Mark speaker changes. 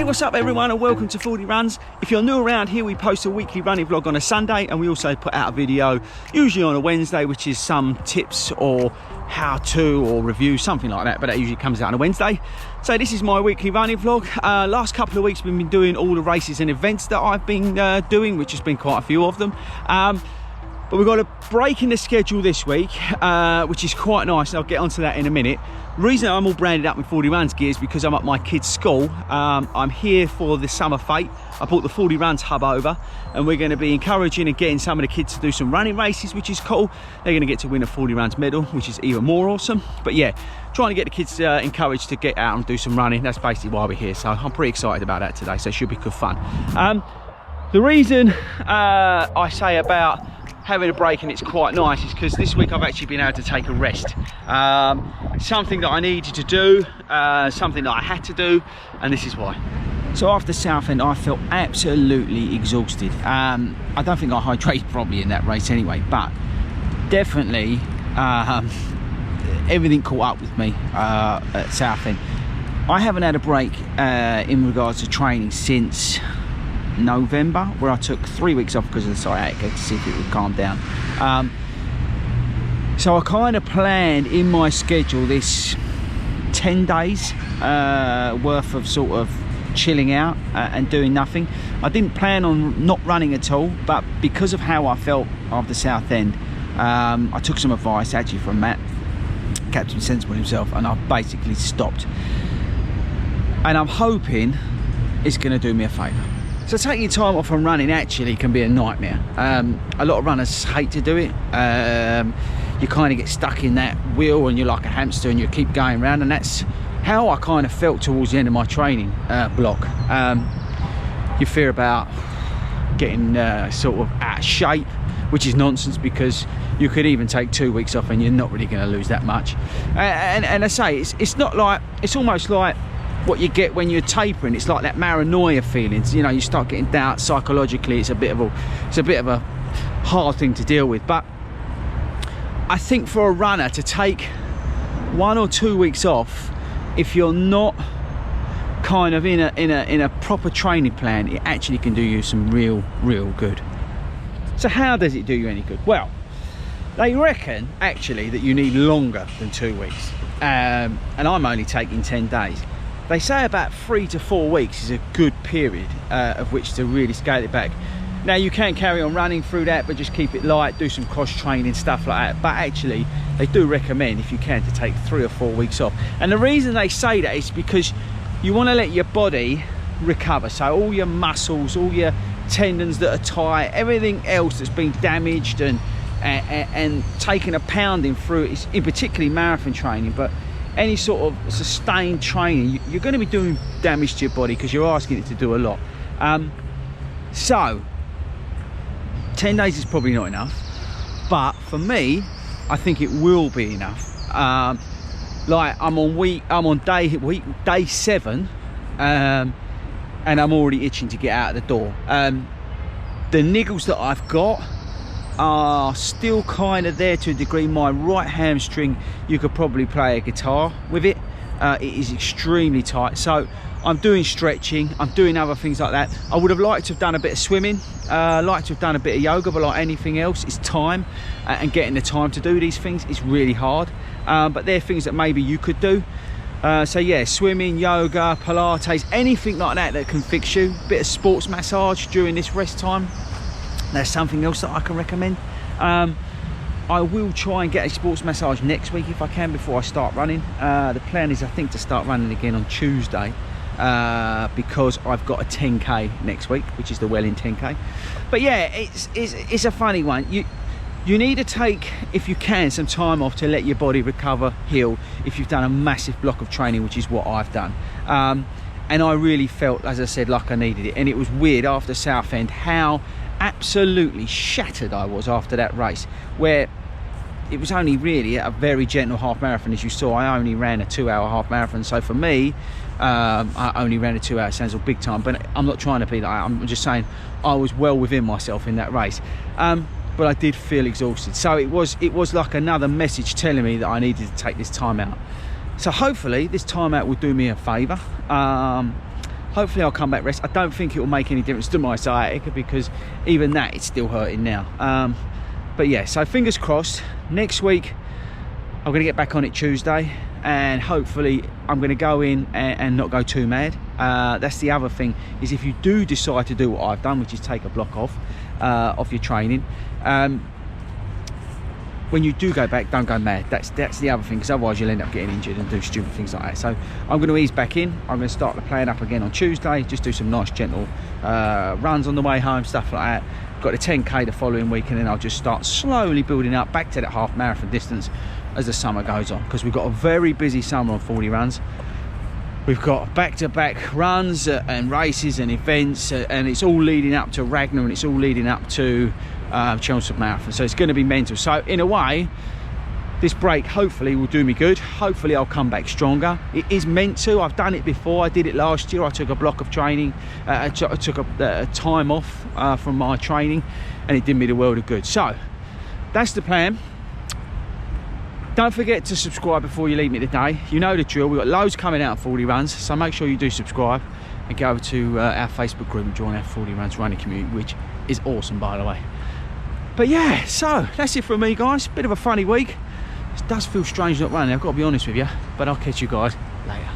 Speaker 1: what's up everyone, and welcome to Fordy Runs. If you're new around here, we post a weekly running vlog on a Sunday, and we also put out a video usually on a Wednesday, which is some tips or how-to or review, something like that, but that usually comes out on a Wednesday. So this is my weekly running vlog. Last couple of weeks we've been doing all the races and events that I've been doing, which has been quite a few of them. But we've got a break in the schedule this week, which is quite nice, and I'll get onto that in a minute. The reason I'm all branded up with Fordy Runs gear is because I'm at my kids' school. I'm here for the summer fete. I brought the Fordy Runs hub over, and we're going to be encouraging and getting some of the kids to do some running races, which is cool. They're going to get to win a Fordy Runs medal, which is even more awesome. But yeah, trying to get the kids encouraged to get out and do some running. That's basically why we're here. So I'm pretty excited about that today. So it should be good fun. The reason I say about having a break and it's quite nice is because this week I've actually been able to take a rest. Something that I needed to do, something that I had to do, and this is why. So after Southend I felt absolutely exhausted. I don't think I hydrated properly in that race anyway, but definitely everything caught up with me at Southend. I haven't had a break in regards to training since November, where I took 3 weeks off because of the sciatica to see if it would calm down. So I kind of planned in my schedule this 10 days worth of sort of chilling out and doing nothing. I didn't plan on not running at all, but because of how I felt after Southend, I took some advice actually from Matt, Captain Sensible himself, and I've basically stopped. And I'm hoping it's going to do me a favour. So taking time off from running actually can be a nightmare. A lot of runners hate to do it. You kind of get stuck in that wheel and you're like a hamster and you keep going around, and that's how I kind of felt towards the end of my training block. You fear about getting sort of out of shape, which is nonsense because you could even take 2 weeks off and you're not really going to lose that much. And I say, it's not like, it's almost like what you get when you're tapering. It's like that paranoia feelings, you know, you start getting doubt psychologically. It's a bit of a hard thing to deal with. But I think for a runner to take 1 or 2 weeks off, if you're not kind of in a proper training plan, it actually can do you some real good. So how does it do you any good? Well, they reckon actually that you need longer than 2 weeks, and I'm only taking 10 days. They say about 3 to 4 weeks is a good period of which to really scale it back. Now you can carry on running through that, but just keep it light, do some cross training, stuff like that. But actually they do recommend, if you can, to take 3 or 4 weeks off. And the reason they say that is because you want to let your body recover. So all your muscles, all your tendons that are tight, everything else that's been damaged and taking a pounding through it, in particularly marathon training, but any sort of sustained training, you're going to be doing damage to your body because you're asking it to do a lot. So 10 days is probably not enough, but for me I think it will be enough. Like I'm on day 7, and I'm already itching to get out of the door. The niggles that I've got are still kind of there to a degree. My right hamstring, you could probably play a guitar with it. It is extremely tight, so I'm doing stretching, I'm doing other things like that. I would have liked to have done a bit of swimming, liked to have done a bit of yoga, but like anything else, it's time, and getting the time to do these things is really hard. But they're things that maybe you could do. So yeah, swimming, yoga, Pilates, anything like that that can fix you. Bit of sports massage during this rest time, that's something else that I can recommend. I will try and get a sports massage next week if I can, before I start running. The plan is, I think, to start running again on Tuesday, because I've got a 10k next week, which is the Welling 10k. But yeah, it's a funny one. You need to take, if you can, some time off to let your body recover, heal, if you've done a massive block of training, which is what I've done. And I really felt, as I said, like I needed it. And it was weird after Southend how absolutely shattered I was after that race, where it was only really a very gentle half marathon. As you saw, I only ran a 2-hour half marathon, so for me, I only ran a 2 hour. Sounds all big time, but I'm not trying to be like that. I'm just saying I was well within myself in that race. But I did feel exhausted, so it was like another message telling me that I needed to take this time out. So hopefully this time out will do me a favour. hopefully I'll come back rest. I don't think it will make any difference to my sciatica, because even that, it's still hurting now. But yeah, so fingers crossed. Next week I'm going to get back on it Tuesday, and hopefully I'm going to go in and not go too mad. That's the other thing, is if you do decide to do what I've done, which is take a block off your training, when you do go back, don't go mad. That's the other thing, because otherwise you'll end up getting injured and do stupid things like that. So I'm going to ease back in. I'm going to start the plan up again on Tuesday, just do some nice gentle runs on the way home, stuff like that. Got the 10k the following week, and then I'll just start slowly building up back to that half marathon distance as the summer goes on, because we've got a very busy summer on Fordy Runs. We've got back-to-back runs and races and events, and it's all leading up to Ragnar, and it's all leading up to Chelmsford Marathon. So it's going to be mental. So in a way, this break hopefully will do me good. Hopefully I'll come back stronger. It is meant to. I've done it before. I did it last year. I took a block of training. I took a time off from my training, and it did me the world of good. So that's the plan. Don't forget to subscribe before you leave me today. You know the drill. We've got loads coming out of Fordy Runs, so make sure you do subscribe and go over to our Facebook group and join our Fordy Runs running community, which is awesome, by the way. But yeah, so that's it from me, guys. Bit of a funny week. It does feel strange not running, I've got to be honest with you, but I'll catch you guys later.